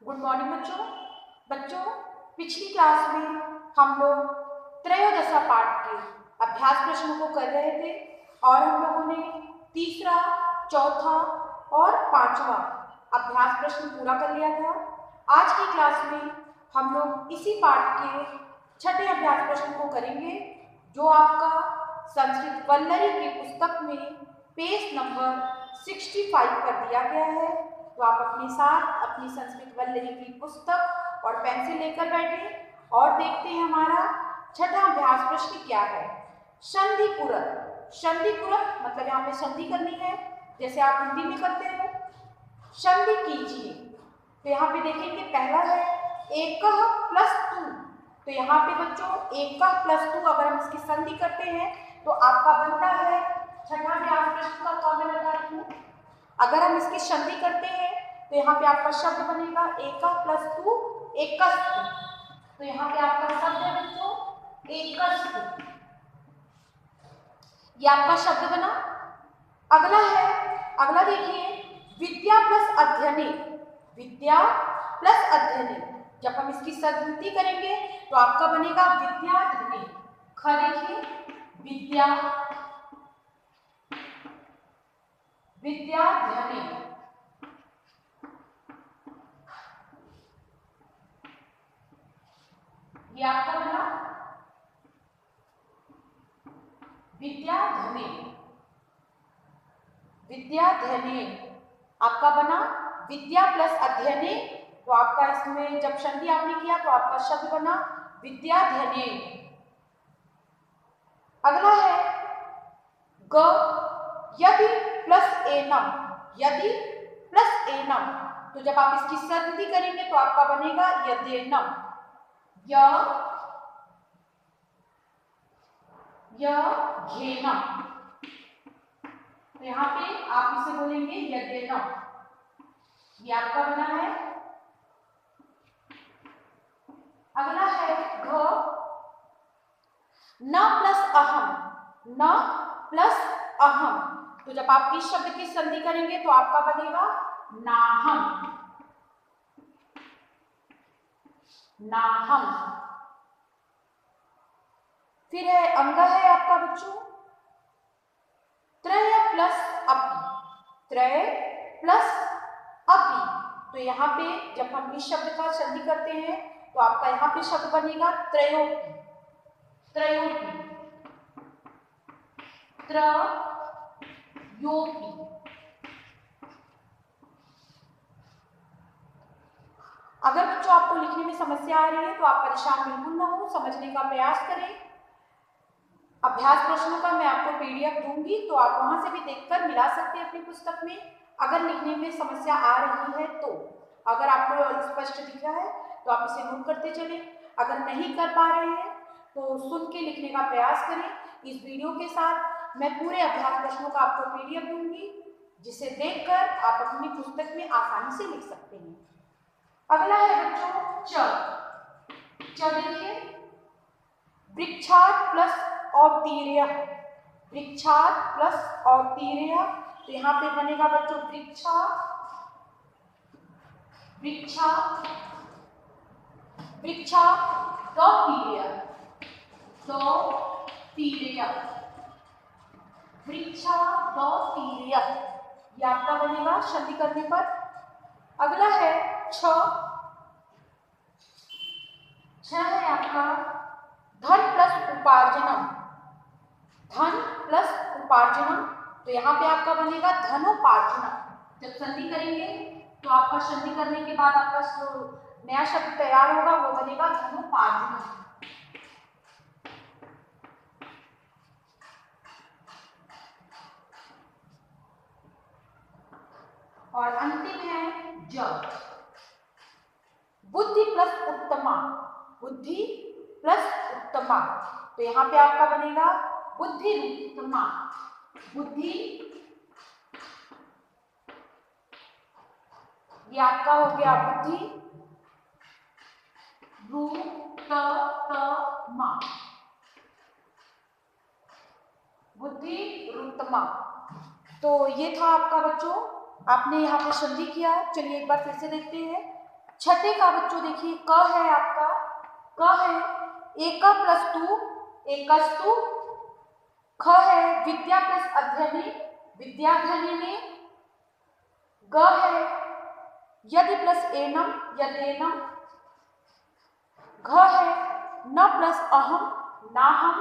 Good morning बच्चों। बच्चों, पिछली क्लास में हम लोग त्रयोदशा पाठ के अभ्यास प्रश्नों को कर रहे थे और हम लोगों ने तीसरा, चौथा और पांचवा अभ्यास प्रश्न पूरा कर लिया था। आज की क्लास में हम लोग इसी पाठ के छठे अभ्यास प्रश्न को करेंगे, जो आपका संस्कृत वल्लरी की पुस्तक में पेज नंबर 65 पर दिया गया है। तो आप अपने साथ अपनी संस्कृत वल्लरी की पुस्तक और पेंसिल लेकर बैठे और देखते हैं हमारा छठा अभ्यास प्रश्न क्या है। संधि पूरक। संधि पूरक मतलब यहाँ पे संधि करनी है, जैसे आप हिंदी में करते हो। संधि कीजिए। तो यहाँ पे देखेंगे पहला है एकः प्लस टू। तो यहाँ पे बच्चों एकः प्लस टू अगर हम इसकी संधि करते हैं तो आपका बनता है छठा अभ्यास प्रश्न का काम मैं बता रही हूँ। अगर हम इसकी संधि करते हैं तो यहाँ पे आपका शब्द बनेगा एकः प्लस टू एकस्तु। तो यहाँ पे आपका शब्द है बच्चों एकस्तु, ये आपका शब्द बना। अगला देखिए विद्या प्लस अध्ययने। विद्या प्लस अध्ययने जब हम इसकी संधि करेंगे तो आपका बनेगा विद्याधने। ख देखिए विद्याधने। ये आपका बना विद्याधने। विद्याधने आपका बना विद्या प्लस अध्ययने। तो आपका इसमें जब संधि आपने किया तो आपका शब्द बना विद्याधने। अगला है ग यदि प्लस एनम। यदि प्लस एनम तो जब आप इसकी संधि करेंगे तो आपका बनेगा यदेनम। घेनम। तो यहाँ पे आप इसे बोलेंगे यदेनम। ये आपका बना है। अगला है घ न प्लस अहम। न प्लस अहम तो जब आप इस शब्द की संधि करेंगे तो आपका बनेगा नाहम। नाहम। फिर है अंग है आपका बच्चों त्रय प्लस अपि। त्रय प्लस अपि तो यहाँ पे जब हम इस शब्द का संधि करते हैं तो आपका यहाँ पे शब्द बनेगा त्रयोपि। त्रयोपि। त्रयोपि। अगर बच्चों आपको लिखने में समस्या आ रही है तो आप परेशान बिल्कुल ना हो, समझने का प्रयास करें। अभ्यास प्रश्नों का मैं आपको पीडीएफ दूंगी, तो आप वहां से भी देखकर मिला सकते हैं अपनी पुस्तक में। अगर लिखने में समस्या आ रही है तो अगर आपको स्पष्ट दिख रहा है तो आप इसे नोट करते चलें। अगर नहीं कर पा रहे हैं तो सुन के लिखने का प्रयास करें। इस वीडियो के साथ मैं पूरे अभ्यास प्रश्नों का आपको पीडीएफ दूंगी, जिसे देखकर आप अपनी पुस्तक में आसानी से लिख सकते हैं। अगला है बच्चों च देखिए वृक्षात प्लस औत्तीर्य। वृक्षात प्लस औत्तीर्य तो यहाँ पे बनेगा बच्चों वृक्षा दौतीर्य। वृक्षा दौतीर्य ये आपका बनेगा संधि करने पर। अगला है छ है आपका धन प्लस उपार्जनम। धन प्लस उपार्जनम तो यहाँ पे आपका बनेगा धनोपार्जनम। जब संधि करेंगे तो आपका संधि करने के बाद आपका नया शब्द तैयार होगा, वो बनेगा धनोपार्जनम। और अंतिम है ज बुद्धि प्लस उत्तमा। बुद्धि प्लस उत्तमा तो यहाँ पे आपका बनेगा बुद्धि उत्तमा। बुद्धि ये आपका हो गया बुद्धि रुतमा। बुद्धि रुतमा तो ये था आपका बच्चों, आपने यहाँ पे संधि किया। चलिए एक बार फिर से देखते हैं। छठे का बच्चों देखिए क है आपका, क है एक प्लस टू एकस्तु, ख है विद्या प्लस अध्ययने विद्याध्ययने, ग है यदि प्लस एनम यदेनम, घ है न प्लस अहम नाहम,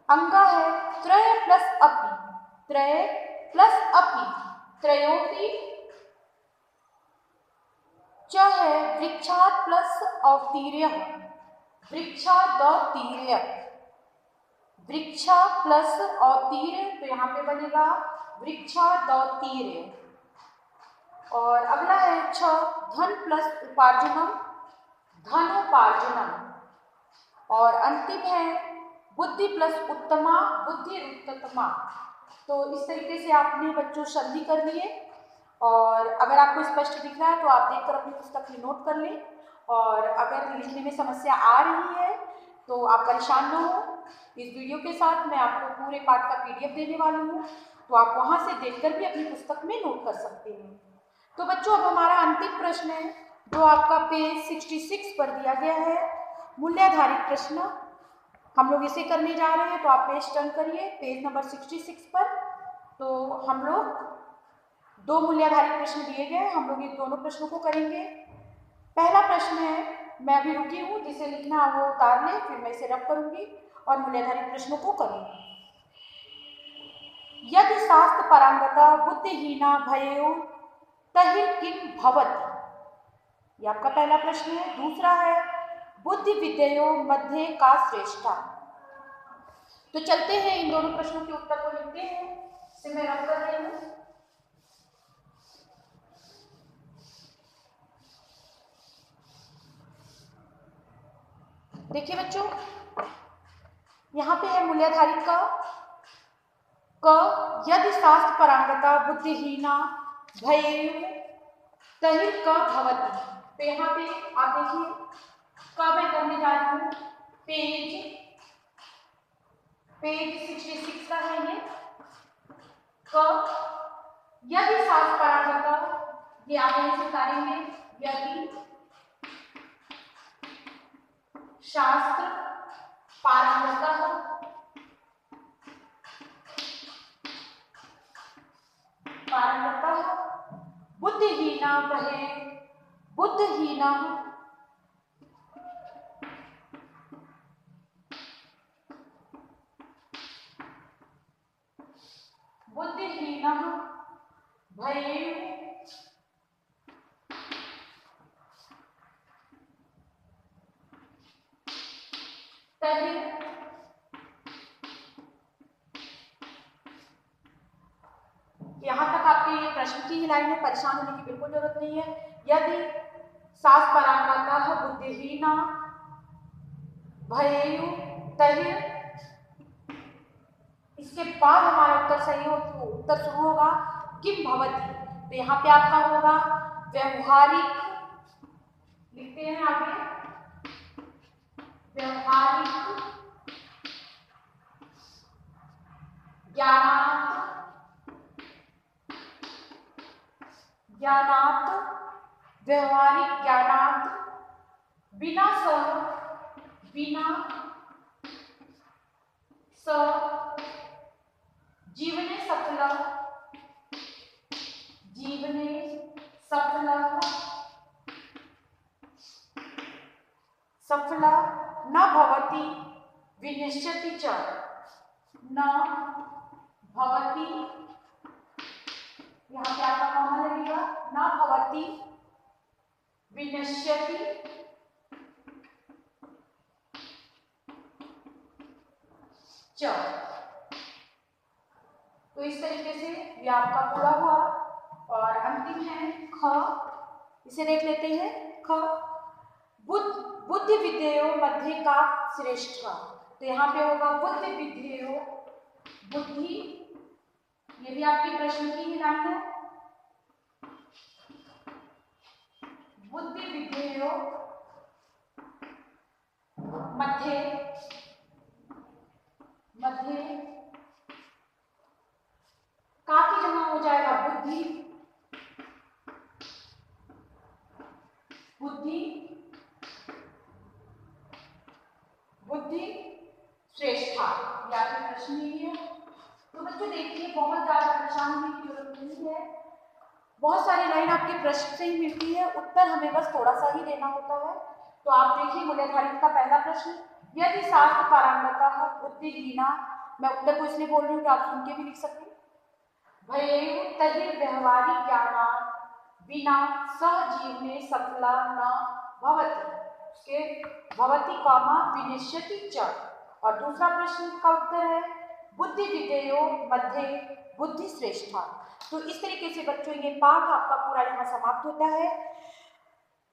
अंगा है त्रय प्लस अपि त्रय प्लस अपि त्रयोपि, च है वृक्षात् प्लस औत्तीर्य वृक्षादौत्तीर्य, वृक्षा प्लस औत्तीर्य तो यहाँ पे बनेगा वृक्षादौत्तीर्य। और अगला है छ धन प्लस उपार्जनम धनोपार्जनम, और अंतिम है बुद्धि प्लस उत्तमा बुद्धिरुत्तमा। तो इस तरीके से आपने बच्चों संधि कर लिए, और अगर आपको स्पष्ट दिख रहा है तो आप देखकर अपनी पुस्तक में नोट कर लें, और अगर लिखने में समस्या आ रही है तो आप परेशान न हो। इस वीडियो के साथ मैं आपको पूरे पाठ का PDF देने वाली हूँ, तो आप वहाँ से देखकर भी अपनी पुस्तक में नोट कर सकते हैं। तो बच्चों अब हमारा अंतिम प्रश्न है जो आपका पेज 66 पर दिया गया है, मूल्याधारित प्रश्न। हम लोग इसे करने जा रहे हैं, तो आप पेज टर्न करिए पेज नंबर 66 पर। तो हम लोग दो मूल्याधारित प्रश्न दिए गए, हम लोग इन दोनों प्रश्नों को करेंगे। पहला प्रश्न है, मैं अभी रुकी हूँ, जिसे लिखना वो उतार ले, फिर मैं इसे रब करूंगी और मूल्याधारित प्रश्नों को करूंगी। यदि शास्त्र परांगता बुद्धिहीना भयेयु तहिर् किं भवति, ये आपका पहला प्रश्न है। दूसरा है बुद्धि विद्ययो मध्ये का श्रेष्ठा। तो चलते हैं इन दोनों प्रश्नों के उत्तर को लिखते हैं, इसे मैं रब कर रही हूँ। देखिए बच्चों, यहाँ पे है मूल्याधारित का क, यदि शास्त्र परांगता बुद्धिहीना भयेयु तहिर् क भवति। तो यहाँ पे आप देखिए क मैं करने जा रही हूँ, पेज 66 का है ये क। यदि शास्त्र परांगता, ये आप यहीं से उतारेंगे, यदि शास्त्र पारंगता बुद्धिहीना भये बुद्धिहीना बुद्धिहीना भये तहिर् यहाँ तक आपके ये प्रश्न की लाइन में परेशान होने की बिल्कुल जरूरत नहीं है। यदि शास्त्र परांगता बुद्धिहीना भयेयु तहिर्, इसके बाद हमारा उत्तर सही हो तो उत्तर शुरू होगा किम भवति। तो यहाँ पे आपका होगा व्यवहारिक, लिखते हैं आगे व्यवहारिक ज्ञानात् व्यवहारिक ज्ञानात् बिना स जीवने सफला न भवति विनश्यति च न भवति, यहाँ पे आपका कॉमा लगेगा, न भवति विनश्यति च। तो इस तरीके से ये आपका पूरा हुआ। और अंतिम है ख, इसे देख लेते हैं। ख बुद्धि विद्ययो मध्ये का श्रेष्ठ। तो यहाँ पे होगा बुद्धि विद्ययो, बुद्धि, ये भी आपके प्रश्न की ही लाइन है, बुद्धि विद्ययो मध्ये का की जगह हो जाएगा बुद्धि, बुद्धि बुद्धि श्रेष्ठा, या फिर प्रश्न नहीं है। तो बच्चों देखिए, बहुत ज्यादा परेशान होने की जरूरत नहीं है, बहुत सारी लाइन आपके प्रश्न से ही मिलती है, उत्तर हमें बस थोड़ा सा ही देना होता है। तो आप देखिए मूल्यधारित का पहला प्रश्न, यदि शास्त्र पारंगता बुद्धिहीना, मैं उत्तर को इसलिए बोल रही हूँ कि आप सुन के भी लिख सकें। भयेयु तहि व्यवहारिक ज्ञानात् बिना सहजीवने सफला न भवति, उसके भवति कॉमा विनिश्यति च। और दूसरा प्रश्न का उत्तर है बुद्धि विधेयो मध्य बुद्धि श्रेष्ठा। तो इस तरीके से बच्चों ये पाठ आपका पूरा यहाँ समाप्त होता है।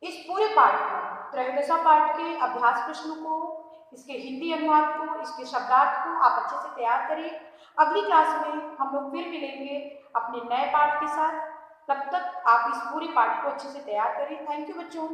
इस पूरे पाठ को, त्रयोदशा पाठ के अभ्यास प्रश्नों को, इसके हिंदी अनुवाद को, इसके शब्दार्थ को आप अच्छे से तैयार करें। अगली क्लास में हम लोग फिर मिलेंगे अपने नए पाठ के साथ। तब तक आप इस पूरे पाठ को अच्छे से तैयार करें। थैंक यू बच्चों।